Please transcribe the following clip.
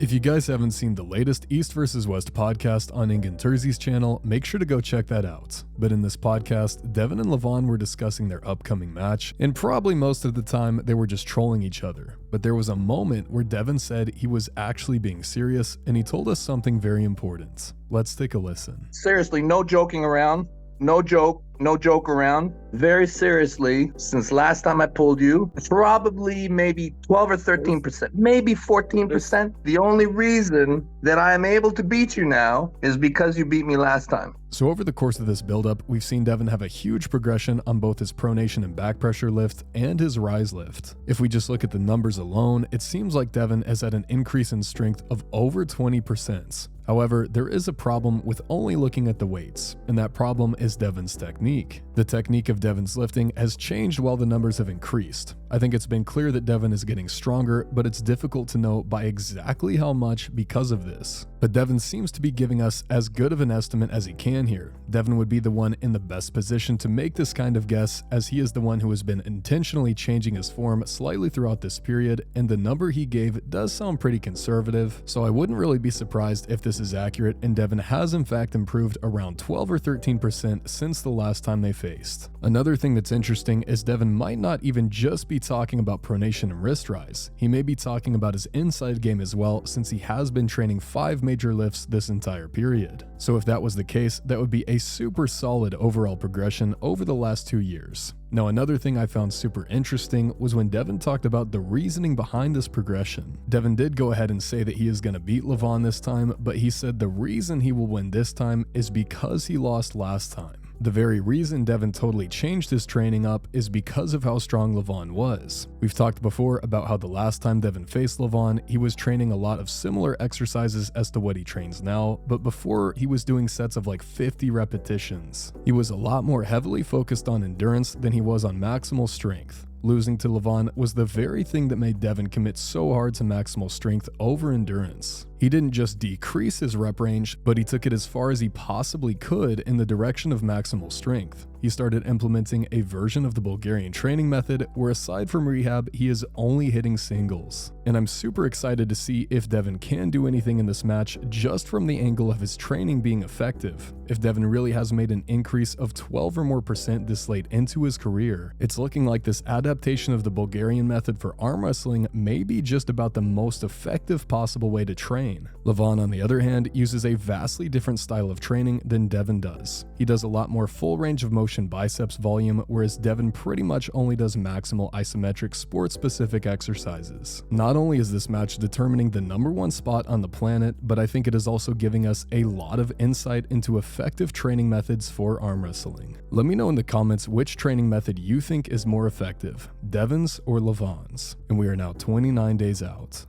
If you guys haven't seen the latest East vs. West podcast on Engin Terzi's channel, make sure to go check that out. But in this podcast, Devon and Levon were discussing their upcoming match, and probably most of the time they were just trolling each other. But there was a moment where Devon said he was actually being serious, and he told us something very important. Let's take a listen. Seriously, no joking around. No joke around. Very seriously, since last time I pulled you, probably maybe 12 or 13%, maybe 14%. The only reason that I am able to beat you now is because you beat me last time. So over the course of this build-up, we've seen Devon have a huge progression on both his pronation and back pressure lift and his rise lift. If we just look at the numbers alone, it seems like Devon has had an increase in strength of over 20%. However, there is a problem with only looking at the weights, and that problem is Devon's technique. The technique of Devon's lifting has changed while the numbers have increased. I think it's been clear that Devon is getting stronger, but it's difficult to know by exactly how much because of this. But Devon seems to be giving us as good of an estimate as he can here. Devon would be the one in the best position to make this kind of guess, as he is the one who has been intentionally changing his form slightly throughout this period, and the number he gave does sound pretty conservative, so I wouldn't really be surprised if this is accurate and Devon has in fact improved around 12 or 13% since the last time they faced. Another thing that's interesting is Devon might not even just be talking about pronation and wrist rise. He may be talking about his inside game as well, since he has been training 5 major lifts this entire period. So if that was the case, that would be a super solid overall progression over the last 2 years. Now, another thing I found super interesting was when Devon talked about the reasoning behind this progression. Devon did go ahead and say that he is going to beat Levon this time, but he said the reason he will win this time is because he lost last time. The very reason Devon totally changed his training up is because of how strong Levon was. We've talked before about how the last time Devon faced Levon, he was training a lot of similar exercises as to what he trains now, but before he was doing sets of like 50 repetitions. He was a lot more heavily focused on endurance than he was on maximal strength. Losing to Levon was the very thing that made Devon commit so hard to maximal strength over endurance. He didn't just decrease his rep range, but he took it as far as he possibly could in the direction of maximal strength. He started implementing a version of the Bulgarian training method where, aside from rehab, he is only hitting singles. And I'm super excited to see if Devon can do anything in this match just from the angle of his training being effective. If Devon really has made an increase of 12 or more % this late into his career, it's looking like this adaptation of the Bulgarian method for arm wrestling may be just about the most effective possible way to train. Levon, on the other hand, uses a vastly different style of training than Devon does. He does a lot more full range of motion biceps volume, whereas Devon pretty much only does maximal isometric sport-specific exercises. Not only is this match determining the #1 spot on the planet, but I think it is also giving us a lot of insight into effective training methods for arm wrestling. Let me know in the comments which training method you think is more effective, Devon's or Levon's. And we are now 29 days out.